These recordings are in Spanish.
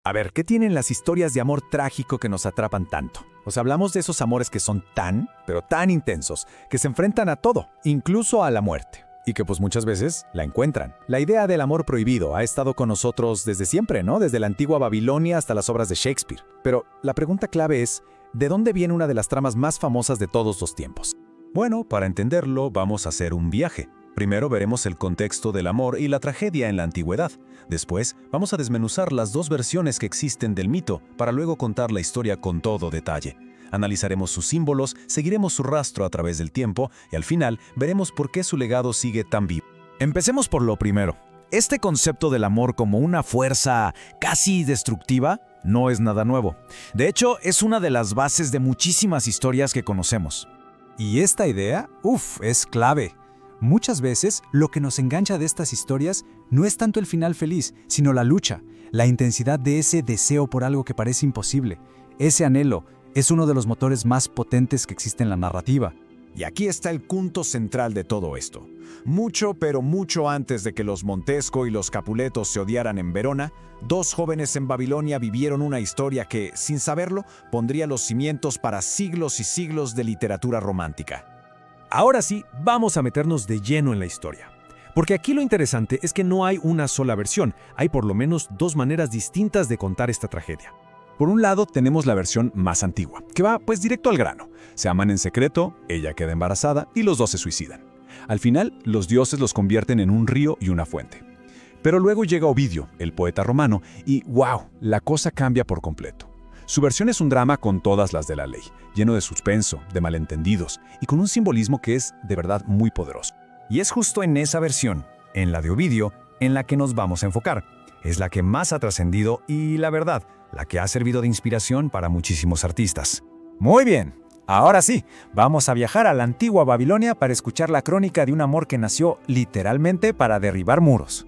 A ver, ¿qué tienen las historias de amor trágico que nos atrapan tanto? Hablamos de esos amores que son tan, pero tan intensos, que se enfrentan a todo, incluso a la muerte. Y que pues muchas veces la encuentran. La idea del amor prohibido ha estado con nosotros desde siempre, ¿no? Desde la antigua Babilonia hasta las obras de Shakespeare. Pero la pregunta clave es, ¿de dónde viene una de las tramas más famosas de todos los tiempos? Bueno, para entenderlo vamos a hacer un viaje. Primero veremos el contexto del amor y la tragedia en la antigüedad. Después vamos a desmenuzar las dos versiones que existen del mito para luego contar la historia con todo detalle. Analizaremos sus símbolos, seguiremos su rastro a través del tiempo y al final veremos por qué su legado sigue tan vivo. Empecemos por lo primero. Este concepto del amor como una fuerza casi destructiva no es nada nuevo. De hecho, es una de las bases de muchísimas historias que conocemos. Y esta idea, es clave. Muchas veces, lo que nos engancha de estas historias no es tanto el final feliz, sino la lucha, la intensidad de ese deseo por algo que parece imposible. Ese anhelo es uno de los motores más potentes que existe en la narrativa. Y aquí está el punto central de todo esto. Mucho, pero mucho antes de que los Montesco y los Capuletos se odiaran en Verona, dos jóvenes en Babilonia vivieron una historia que, sin saberlo, pondría los cimientos para siglos y siglos de literatura romántica. Ahora sí, vamos a meternos de lleno en la historia. Porque aquí lo interesante es que no hay una sola versión, hay por lo menos dos maneras distintas de contar esta tragedia. Por un lado tenemos la versión más antigua, que va pues directo al grano. Se aman en secreto, ella queda embarazada y los dos se suicidan. Al final, los dioses los convierten en un río y una fuente. Pero luego llega Ovidio, el poeta romano, y ¡wow!, la cosa cambia por completo. Su versión es un drama con todas las de la ley, lleno de suspenso, de malentendidos y con un simbolismo que es de verdad muy poderoso. Y es justo en esa versión, en la de Ovidio, en la que nos vamos a enfocar. Es la que más ha trascendido y, la verdad, la que ha servido de inspiración para muchísimos artistas. Muy bien, ahora sí, vamos a viajar a la antigua Babilonia para escuchar la crónica de un amor que nació literalmente para derribar muros.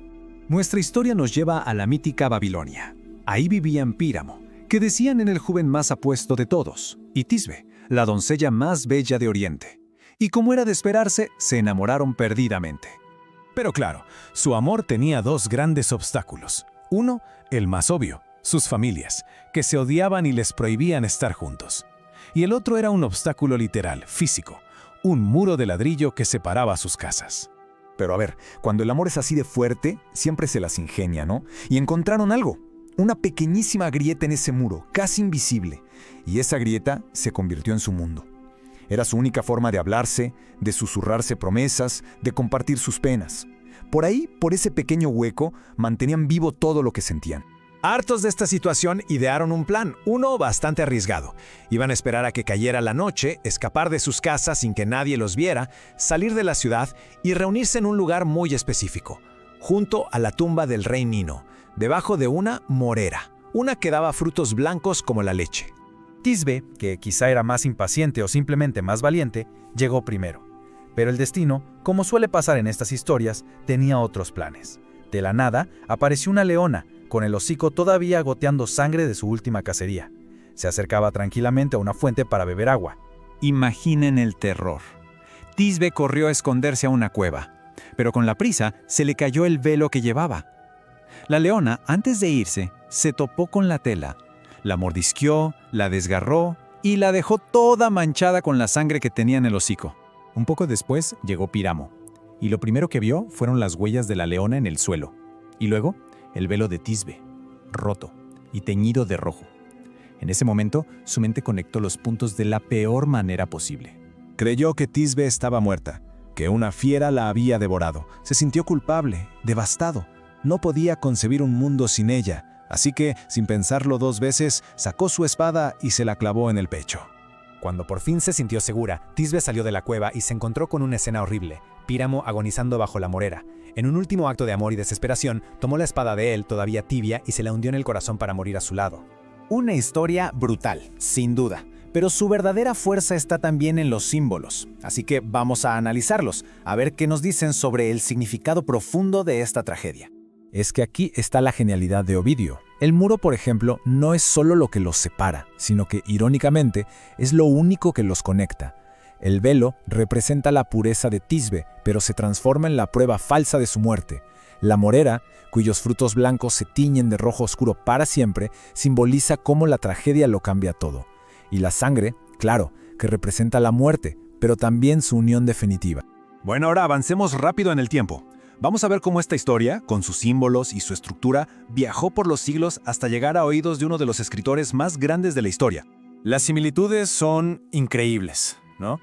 Nuestra historia nos lleva a la mítica Babilonia. Ahí vivían Píramo, que decían en el joven más apuesto de todos, y Tisbe, la doncella más bella de Oriente. Y como era de esperarse, se enamoraron perdidamente. Pero claro, su amor tenía dos grandes obstáculos. Uno, el más obvio, sus familias, que se odiaban y les prohibían estar juntos. Y el otro era un obstáculo literal, físico, un muro de ladrillo que separaba sus casas. Pero a ver, cuando el amor es así de fuerte, siempre se las ingenia, ¿no? Y encontraron algo. Una pequeñísima grieta en ese muro, casi invisible, y esa grieta se convirtió en su mundo. Era su única forma de hablarse, de susurrarse promesas, de compartir sus penas. Por ahí, por ese pequeño hueco, mantenían vivo todo lo que sentían. Hartos de esta situación, idearon un plan, uno bastante arriesgado. Iban a esperar a que cayera la noche, escapar de sus casas sin que nadie los viera, salir de la ciudad y reunirse en un lugar muy específico, junto a la tumba del rey Nino, debajo de una morera, una que daba frutos blancos como la leche. Tisbe, que quizá era más impaciente o simplemente más valiente, llegó primero. Pero el destino, como suele pasar en estas historias, tenía otros planes. De la nada, apareció una leona, con el hocico todavía goteando sangre de su última cacería. Se acercaba tranquilamente a una fuente para beber agua. Imaginen el terror. Tisbe corrió a esconderse a una cueva, pero con la prisa se le cayó el velo que llevaba. La leona, antes de irse, se topó con la tela, la mordisqueó, la desgarró y la dejó toda manchada con la sangre que tenía en el hocico. Un poco después llegó Píramo, y lo primero que vio fueron las huellas de la leona en el suelo, y luego el velo de Tisbe, roto y teñido de rojo. En ese momento, su mente conectó los puntos de la peor manera posible. Creyó que Tisbe estaba muerta, que una fiera la había devorado. Se sintió culpable, devastado. No podía concebir un mundo sin ella, así que, sin pensarlo dos veces, sacó su espada y se la clavó en el pecho. Cuando por fin se sintió segura, Tisbe salió de la cueva y se encontró con una escena horrible, Píramo agonizando bajo la morera. En un último acto de amor y desesperación, tomó la espada de él, todavía tibia, y se la hundió en el corazón para morir a su lado. Una historia brutal, sin duda, pero su verdadera fuerza está también en los símbolos. Así que vamos a analizarlos, a ver qué nos dicen sobre el significado profundo de esta tragedia. Es que aquí está la genialidad de Ovidio. El muro, por ejemplo, no es solo lo que los separa, sino que, irónicamente, es lo único que los conecta. El velo representa la pureza de Tisbe, pero se transforma en la prueba falsa de su muerte. La morera, cuyos frutos blancos se tiñen de rojo oscuro para siempre, simboliza cómo la tragedia lo cambia todo. Y la sangre, claro, que representa la muerte, pero también su unión definitiva. Bueno, ahora avancemos rápido en el tiempo. Vamos a ver cómo esta historia, con sus símbolos y su estructura, viajó por los siglos hasta llegar a oídos de uno de los escritores más grandes de la historia. Las similitudes son increíbles, ¿no?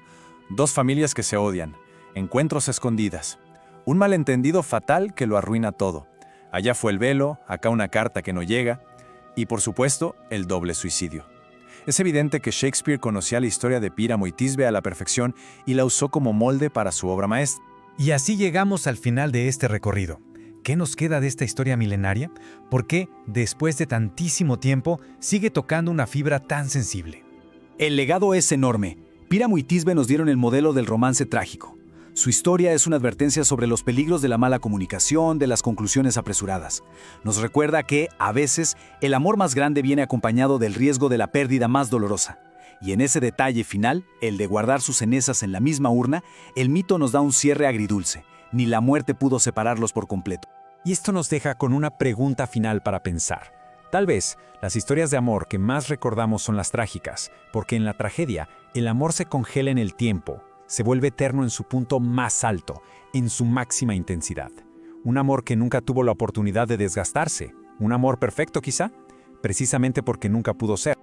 Dos familias que se odian, encuentros a escondidas, un malentendido fatal que lo arruina todo. Allá fue el velo, acá una carta que no llega, y por supuesto, el doble suicidio. Es evidente que Shakespeare conocía la historia de Píramo y Tisbe a la perfección y la usó como molde para su obra maestra. Y así llegamos al final de este recorrido. ¿Qué nos queda de esta historia milenaria? ¿Por qué, después de tantísimo tiempo, sigue tocando una fibra tan sensible? El legado es enorme. Píramo y Tisbe nos dieron el modelo del romance trágico. Su historia es una advertencia sobre los peligros de la mala comunicación, de las conclusiones apresuradas. Nos recuerda que, a veces, el amor más grande viene acompañado del riesgo de la pérdida más dolorosa. Y en ese detalle final, el de guardar sus cenizas en la misma urna, el mito nos da un cierre agridulce. Ni la muerte pudo separarlos por completo. Y esto nos deja con una pregunta final para pensar. Tal vez, las historias de amor que más recordamos son las trágicas, porque en la tragedia, el amor se congela en el tiempo, se vuelve eterno en su punto más alto, en su máxima intensidad. Un amor que nunca tuvo la oportunidad de desgastarse. Un amor perfecto quizá, precisamente porque nunca pudo ser.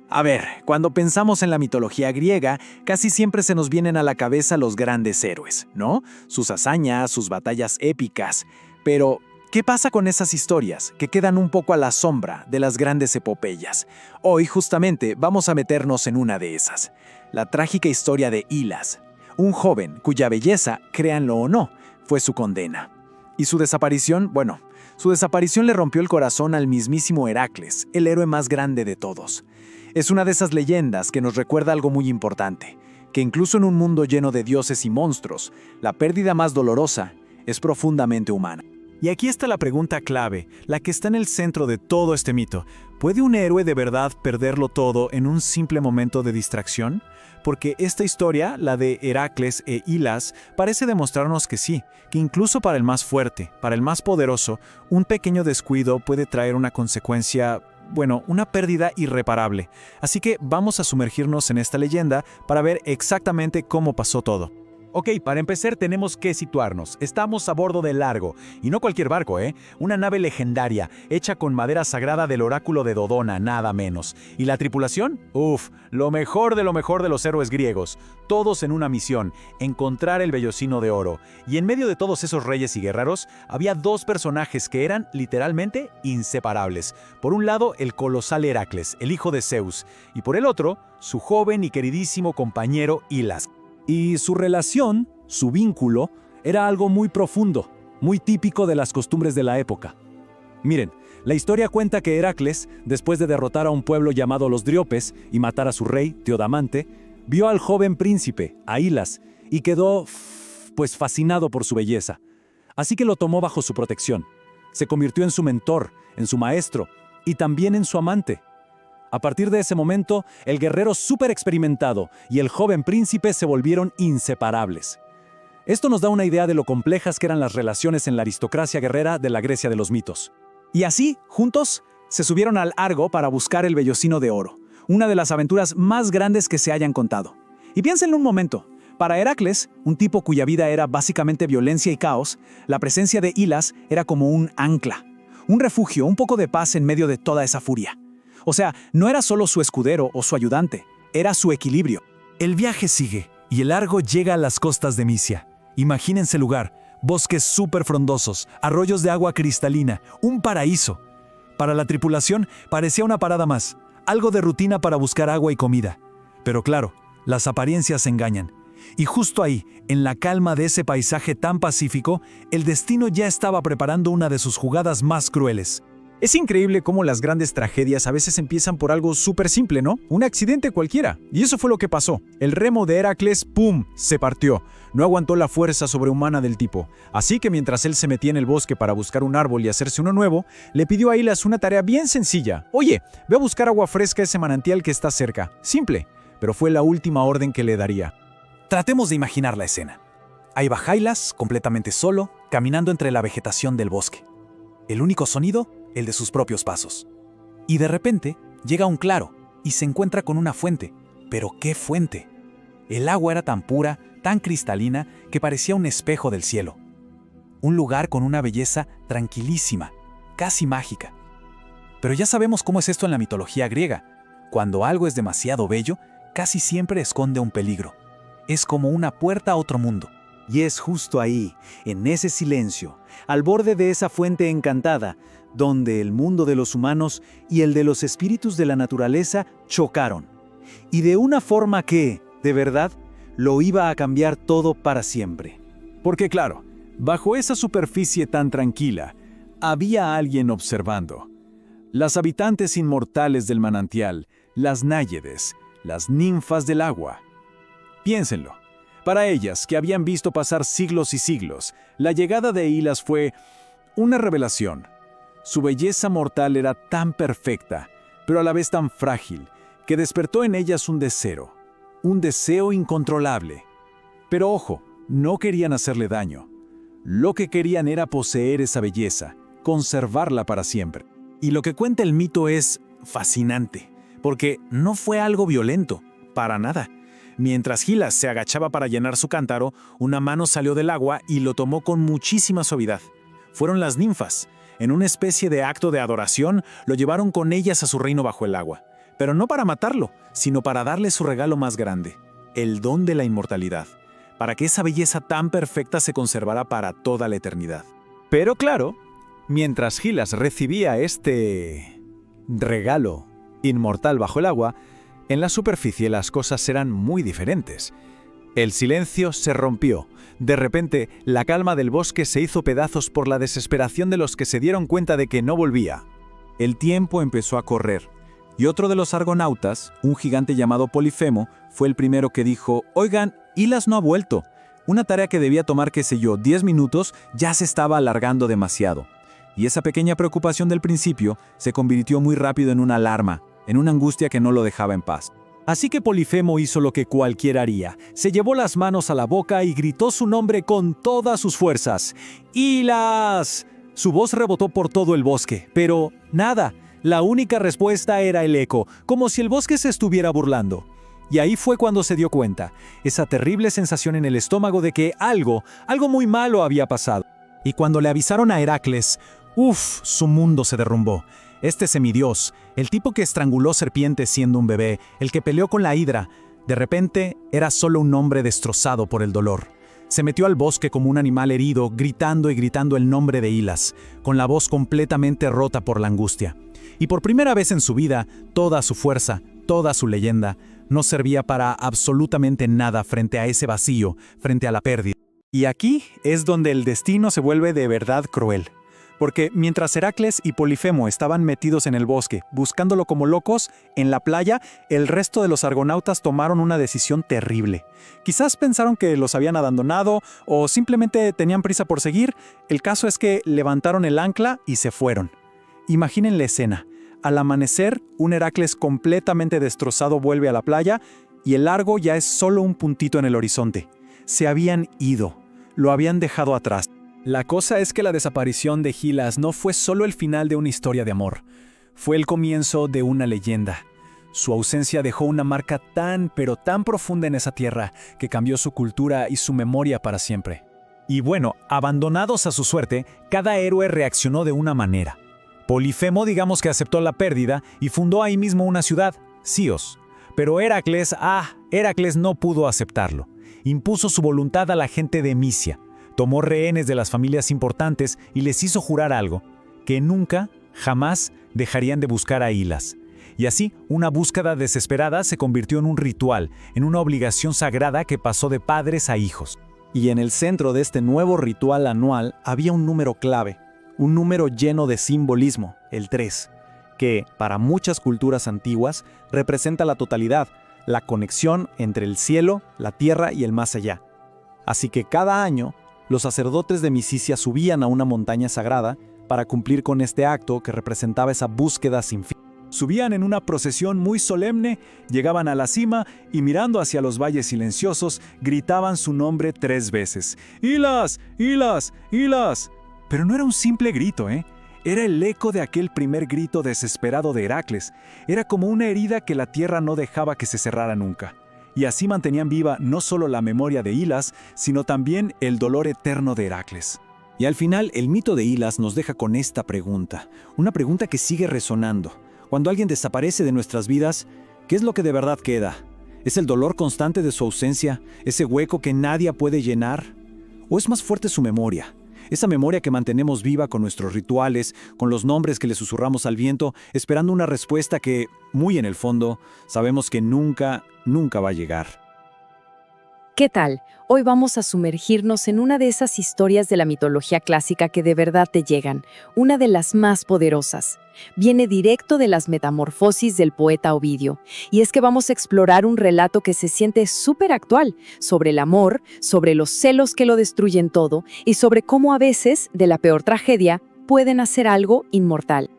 A ver, cuando pensamos en la mitología griega, casi siempre se nos vienen a la cabeza los grandes héroes, ¿no? Sus hazañas, sus batallas épicas. Pero, ¿qué pasa con esas historias que quedan un poco a la sombra de las grandes epopeyas? Hoy, justamente, vamos a meternos en una de esas. La trágica historia de Hylas, un joven cuya belleza, créanlo o no, fue su condena. Y su desaparición, su desaparición le rompió el corazón al mismísimo Heracles, el héroe más grande de todos. Es una de esas leyendas que nos recuerda algo muy importante, que incluso en un mundo lleno de dioses y monstruos, la pérdida más dolorosa es profundamente humana. Y aquí está la pregunta clave, la que está en el centro de todo este mito. ¿Puede un héroe de verdad perderlo todo en un simple momento de distracción? Porque esta historia, la de Heracles e Hylas, parece demostrarnos que sí, que incluso para el más fuerte, para el más poderoso, un pequeño descuido puede traer una consecuencia, una pérdida irreparable. Así que vamos a sumergirnos en esta leyenda para ver exactamente cómo pasó todo. Ok, para empezar tenemos que situarnos. Estamos a bordo del Largo, y no cualquier barco, una nave legendaria, hecha con madera sagrada del oráculo de Dodona, nada menos. ¿Y la tripulación? Lo mejor de los héroes griegos. Todos en una misión, encontrar el vellocino de oro. Y en medio de todos esos reyes y guerreros, había dos personajes que eran, literalmente, inseparables. Por un lado, el colosal Heracles, el hijo de Zeus, y por el otro, su joven y queridísimo compañero Hylas. Y su relación, su vínculo, era algo muy profundo, muy típico de las costumbres de la época. Miren, la historia cuenta que Heracles, después de derrotar a un pueblo llamado los Dríopes y matar a su rey, Teodamante, vio al joven príncipe, a Hylas, y quedó, fascinado por su belleza. Así que lo tomó bajo su protección. Se convirtió en su mentor, en su maestro, y también en su amante. A partir de ese momento, el guerrero súper experimentado y el joven príncipe se volvieron inseparables. Esto nos da una idea de lo complejas que eran las relaciones en la aristocracia guerrera de la Grecia de los mitos. Y así, juntos, se subieron al Argo para buscar el vellocino de oro, una de las aventuras más grandes que se hayan contado. Y piénsenlo un momento. Para Heracles, un tipo cuya vida era básicamente violencia y caos, la presencia de Hylas era como un ancla, un refugio, un poco de paz en medio de toda esa furia. O sea, no era solo su escudero o su ayudante, era su equilibrio. El viaje sigue y el Argo llega a las costas de Misia. Imagínense el lugar, bosques súper frondosos, arroyos de agua cristalina, un paraíso. Para la tripulación parecía una parada más, algo de rutina para buscar agua y comida. Pero claro, las apariencias engañan. Y justo ahí, en la calma de ese paisaje tan pacífico, el destino ya estaba preparando una de sus jugadas más crueles. Es increíble cómo las grandes tragedias a veces empiezan por algo súper simple, ¿no? Un accidente cualquiera. Y eso fue lo que pasó. El remo de Heracles, ¡pum!, se partió. No aguantó la fuerza sobrehumana del tipo. Así que mientras él se metía en el bosque para buscar un árbol y hacerse uno nuevo, le pidió a Hylas una tarea bien sencilla. Oye, ve a buscar agua fresca a ese manantial que está cerca. Simple. Pero fue la última orden que le daría. Tratemos de imaginar la escena. Ahí va Hylas, completamente solo, caminando entre la vegetación del bosque. El único sonido, el de sus propios pasos. Y de repente, llega a un claro y se encuentra con una fuente. ¿Pero qué fuente? El agua era tan pura, tan cristalina, que parecía un espejo del cielo. Un lugar con una belleza tranquilísima, casi mágica. Pero ya sabemos cómo es esto en la mitología griega. Cuando algo es demasiado bello, casi siempre esconde un peligro. Es como una puerta a otro mundo. Y es justo ahí, en ese silencio, al borde de esa fuente encantada, donde el mundo de los humanos y el de los espíritus de la naturaleza chocaron. Y de una forma que, de verdad, lo iba a cambiar todo para siempre. Porque claro, bajo esa superficie tan tranquila, había alguien observando. Las habitantes inmortales del manantial, las náyedes, las ninfas del agua. Piénsenlo. Para ellas, que habían visto pasar siglos y siglos, la llegada de Hylas fue una revelación. Su belleza mortal era tan perfecta, pero a la vez tan frágil, que despertó en ellas un deseo incontrolable. Pero ojo, no querían hacerle daño. Lo que querían era poseer esa belleza, conservarla para siempre. Y lo que cuenta el mito es fascinante, porque no fue algo violento, para nada. Mientras Hylas se agachaba para llenar su cántaro, una mano salió del agua y lo tomó con muchísima suavidad. Fueron las ninfas. En una especie de acto de adoración, lo llevaron con ellas a su reino bajo el agua. Pero no para matarlo, sino para darle su regalo más grande, el don de la inmortalidad, para que esa belleza tan perfecta se conservara para toda la eternidad. Pero claro, mientras Hylas recibía este regalo inmortal bajo el agua, en la superficie las cosas eran muy diferentes. El silencio se rompió. De repente, la calma del bosque se hizo pedazos por la desesperación de los que se dieron cuenta de que no volvía. El tiempo empezó a correr, y otro de los argonautas, un gigante llamado Polifemo, fue el primero que dijo: «Oigan, Hylas no ha vuelto». Una tarea que debía tomar, 10 minutos, ya se estaba alargando demasiado. Y esa pequeña preocupación del principio se convirtió muy rápido en una alarma, en una angustia que no lo dejaba en paz. Así que Polifemo hizo lo que cualquiera haría. Se llevó las manos a la boca y gritó su nombre con todas sus fuerzas. ¡Hylas! Su voz rebotó por todo el bosque, pero nada. La única respuesta era el eco, como si el bosque se estuviera burlando. Y ahí fue cuando se dio cuenta, esa terrible sensación en el estómago de que algo muy malo había pasado. Y cuando le avisaron a Heracles, su mundo se derrumbó. Este semidios, el tipo que estranguló serpientes siendo un bebé, el que peleó con la hidra, de repente era solo un hombre destrozado por el dolor. Se metió al bosque como un animal herido, gritando y gritando el nombre de Hylas, con la voz completamente rota por la angustia. Y por primera vez en su vida, toda su fuerza, toda su leyenda, no servía para absolutamente nada frente a ese vacío, frente a la pérdida. Y aquí es donde el destino se vuelve de verdad cruel. Porque mientras Heracles y Polifemo estaban metidos en el bosque, buscándolo como locos, en la playa, el resto de los argonautas tomaron una decisión terrible. Quizás pensaron que los habían abandonado o simplemente tenían prisa por seguir. El caso es que levantaron el ancla y se fueron. Imaginen la escena. Al amanecer, un Heracles completamente destrozado vuelve a la playa y el largo ya es solo un puntito en el horizonte. Se habían ido. Lo habían dejado atrás. La cosa es que la desaparición de Hylas no fue solo el final de una historia de amor. Fue el comienzo de una leyenda. Su ausencia dejó una marca tan, pero tan profunda en esa tierra que cambió su cultura y su memoria para siempre. Y bueno, abandonados a su suerte, cada héroe reaccionó de una manera. Polifemo, digamos que aceptó la pérdida y fundó ahí mismo una ciudad, Cios. Pero Heracles no pudo aceptarlo. Impuso su voluntad a la gente de Misia. Tomó rehenes de las familias importantes y les hizo jurar algo, que nunca, jamás dejarían de buscar a Hylas. Y así, una búsqueda desesperada se convirtió en un ritual, en una obligación sagrada que pasó de padres a hijos. Y en el centro de este nuevo ritual anual había un número clave, un número lleno de simbolismo, el 3, que, para muchas culturas antiguas, representa la totalidad, la conexión entre el cielo, la tierra y el más allá. Así que cada año, los sacerdotes de Misicia subían a una montaña sagrada para cumplir con este acto que representaba esa búsqueda sin fin. Subían en una procesión muy solemne, llegaban a la cima y mirando hacia los valles silenciosos, gritaban su nombre 3 veces. ¡Ilas! ¡Ilas! ¡Ilas! Pero no era un simple grito, ¿eh? Era el eco de aquel primer grito desesperado de Heracles. Era como una herida que la tierra no dejaba que se cerrara nunca. Y así mantenían viva no solo la memoria de Ilas, sino también el dolor eterno de Heracles. Y al final, el mito de Ilas nos deja con esta pregunta, una pregunta que sigue resonando. Cuando alguien desaparece de nuestras vidas, ¿qué es lo que de verdad queda? ¿Es el dolor constante de su ausencia, ese hueco que nadie puede llenar? ¿O es más fuerte su memoria? Esa memoria que mantenemos viva con nuestros rituales, con los nombres que le susurramos al viento, esperando una respuesta que, muy en el fondo, sabemos que nunca va a llegar. ¿Qué tal? Hoy vamos a sumergirnos en una de esas historias de la mitología clásica que de verdad te llegan, una de las más poderosas. Viene directo de las Metamorfosis del poeta Ovidio, y es que vamos a explorar un relato que se siente súper actual, sobre el amor, sobre los celos que lo destruyen todo, y sobre cómo a veces, de la peor tragedia, pueden hacer algo inmortal.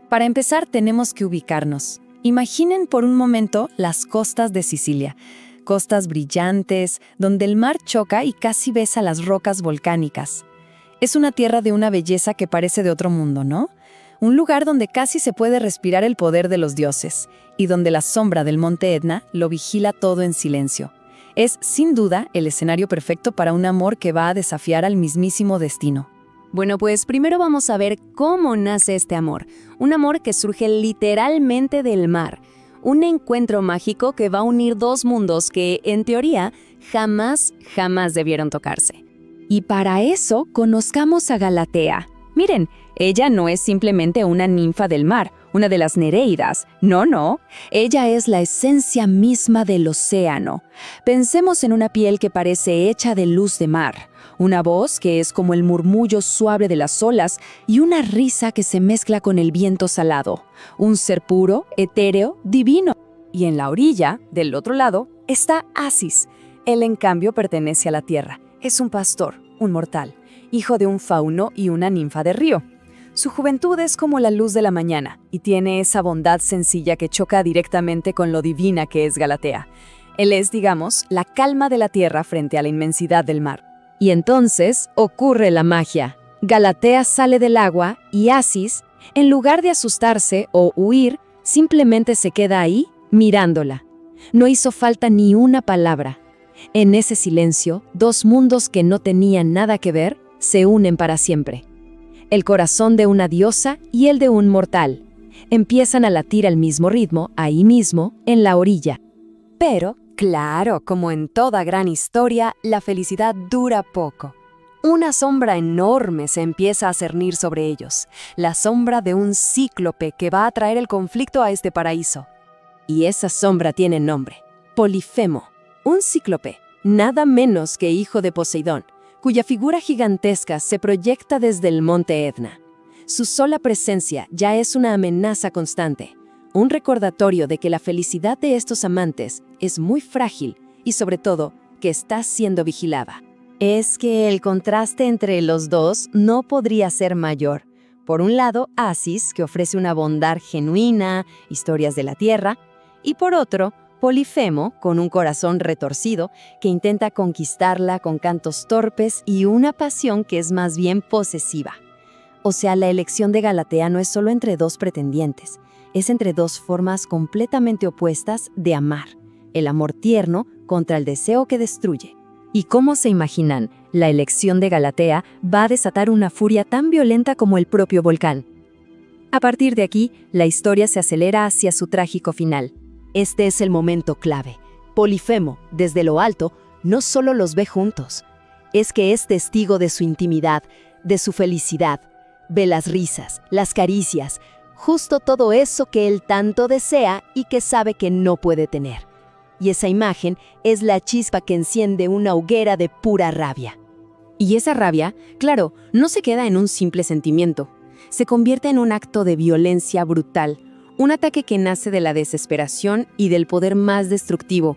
Para empezar, tenemos que ubicarnos. Imaginen por un momento las costas de Sicilia. Costas brillantes, donde el mar choca y casi besa las rocas volcánicas. Es una tierra de una belleza que parece de otro mundo, ¿no? Un lugar donde casi se puede respirar el poder de los dioses, y donde la sombra del monte Etna lo vigila todo en silencio. Es, sin duda, el escenario perfecto para un amor que va a desafiar al mismísimo destino. Bueno, pues primero vamos a ver cómo nace este amor. Un amor que surge literalmente del mar. Un encuentro mágico que va a unir dos mundos que, en teoría, jamás debieron tocarse. Y para eso, conozcamos a Galatea. Miren, ella no es simplemente una ninfa del mar, una de las Nereidas. No. Ella es la esencia misma del océano. Pensemos en una piel que parece hecha de luz de mar, una voz que es como el murmullo suave de las olas y una risa que se mezcla con el viento salado. Un ser puro, etéreo, divino. Y en la orilla, del otro lado, está Asis. Él, en cambio, pertenece a la tierra. Es un pastor, un mortal, hijo de un fauno y una ninfa de río. Su juventud es como la luz de la mañana y tiene esa bondad sencilla que choca directamente con lo divina que es Galatea. Él es, digamos, la calma de la tierra frente a la inmensidad del mar. Y entonces ocurre la magia. Galatea sale del agua y Asis, en lugar de asustarse o huir, simplemente se queda ahí mirándola. No hizo falta ni una palabra. En ese silencio, dos mundos que no tenían nada que ver se unen para siempre. El corazón de una diosa y el de un mortal. Empiezan a latir al mismo ritmo, ahí mismo, en la orilla. Pero, claro, como en toda gran historia, la felicidad dura poco. Una sombra enorme se empieza a cernir sobre ellos, la sombra de un cíclope que va a traer el conflicto a este paraíso. Y esa sombra tiene nombre, Polifemo, un cíclope, nada menos que hijo de Poseidón, cuya figura gigantesca se proyecta desde el monte Etna. Su sola presencia ya es una amenaza constante, un recordatorio de que la felicidad de estos amantes es muy frágil y, sobre todo, que está siendo vigilada. Es que el contraste entre los dos no podría ser mayor. Por un lado, Asis, que ofrece una bondad genuina, historias de la tierra, y por otro, Polifemo, con un corazón retorcido, que intenta conquistarla con cantos torpes y una pasión que es más bien posesiva. O sea, la elección de Galatea no es solo entre dos pretendientes, es entre dos formas completamente opuestas de amar, el amor tierno contra el deseo que destruye. Y como se imaginan, la elección de Galatea va a desatar una furia tan violenta como el propio volcán. A partir de aquí, la historia se acelera hacia su trágico final. Este es el momento clave. Polifemo, desde lo alto, no solo los ve juntos, es que es testigo de su intimidad, de su felicidad. Ve las risas, las caricias, justo todo eso que él tanto desea y que sabe que no puede tener. Y esa imagen es la chispa que enciende una hoguera de pura rabia. Y esa rabia, claro, no se queda en un simple sentimiento. Se convierte en un acto de violencia brutal, un ataque que nace de la desesperación y del poder más destructivo.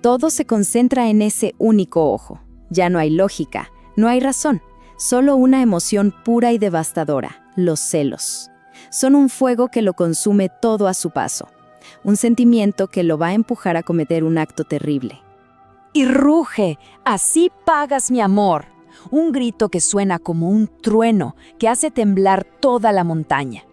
Todo se concentra en ese único ojo. Ya no hay lógica, no hay razón, solo una emoción pura y devastadora, los celos. Son un fuego que lo consume todo a su paso. Un sentimiento que lo va a empujar a cometer un acto terrible. Y ruge, así pagas mi amor. Un grito que suena como un trueno que hace temblar toda la montaña.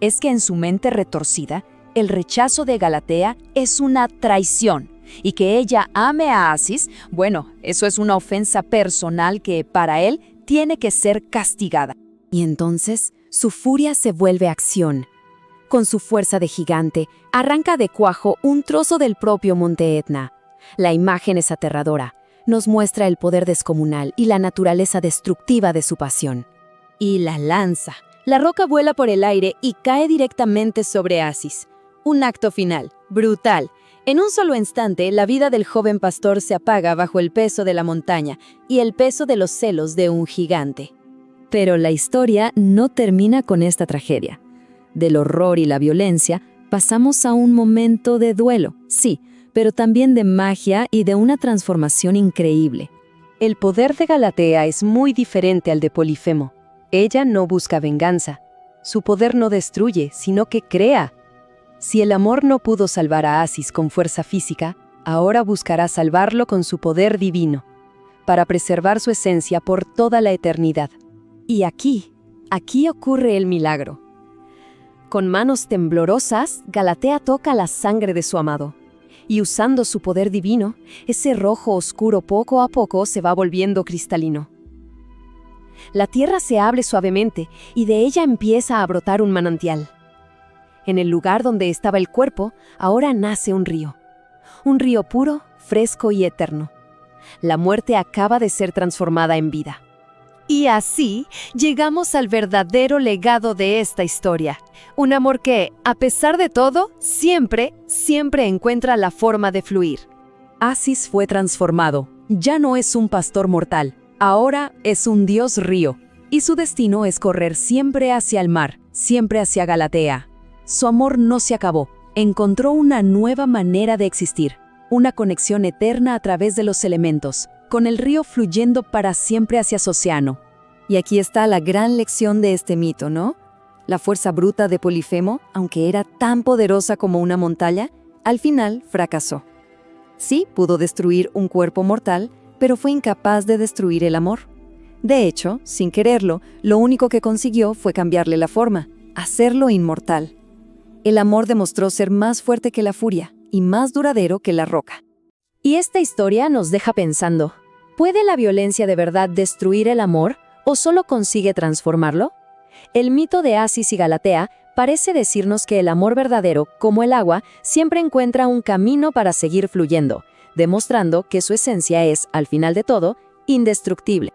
Es que en su mente retorcida, el rechazo de Galatea es una traición. Y que ella ame a Asis, bueno, eso es una ofensa personal que para él tiene que ser castigada. Y entonces, su furia se vuelve acción. Con su fuerza de gigante, arranca de cuajo un trozo del propio monte Etna. La imagen es aterradora. Nos muestra el poder descomunal y la naturaleza destructiva de su pasión. Y la lanza. La roca vuela por el aire y cae directamente sobre Asis. Un acto final, brutal. En un solo instante, la vida del joven pastor se apaga bajo el peso de la montaña y el peso de los celos de un gigante. Pero la historia no termina con esta tragedia. Del horror y la violencia, pasamos a un momento de duelo, sí, pero también de magia y de una transformación increíble. El poder de Galatea es muy diferente al de Polifemo. Ella no busca venganza. Su poder no destruye, sino que crea. Si el amor no pudo salvar a Asis con fuerza física, ahora buscará salvarlo con su poder divino, para preservar su esencia por toda la eternidad. Y aquí ocurre el milagro. Con manos temblorosas, Galatea toca la sangre de su amado. Y usando su poder divino, ese rojo oscuro poco a poco se va volviendo cristalino. La tierra se abre suavemente y de ella empieza a brotar un manantial. En el lugar donde estaba el cuerpo, ahora nace un río. Un río puro, fresco y eterno. La muerte acaba de ser transformada en vida. Y así llegamos al verdadero legado de esta historia. Un amor que, a pesar de todo, siempre encuentra la forma de fluir. Asis fue transformado. Ya no es un pastor mortal. Ahora es un dios río. Y su destino es correr siempre hacia el mar, siempre hacia Galatea. Su amor no se acabó. Encontró una nueva manera de existir. Una conexión eterna a través de los elementos, con el río fluyendo para siempre hacia su océano. Y aquí está la gran lección de este mito, ¿no? La fuerza bruta de Polifemo, aunque era tan poderosa como una montaña, al final fracasó. Sí, pudo destruir un cuerpo mortal, pero fue incapaz de destruir el amor. De hecho, sin quererlo, lo único que consiguió fue cambiarle la forma, hacerlo inmortal. El amor demostró ser más fuerte que la furia y más duradero que la roca. Y esta historia nos deja pensando, ¿puede la violencia de verdad destruir el amor o solo consigue transformarlo? El mito de Asis y Galatea parece decirnos que el amor verdadero, como el agua, siempre encuentra un camino para seguir fluyendo, demostrando que su esencia es, al final de todo, indestructible.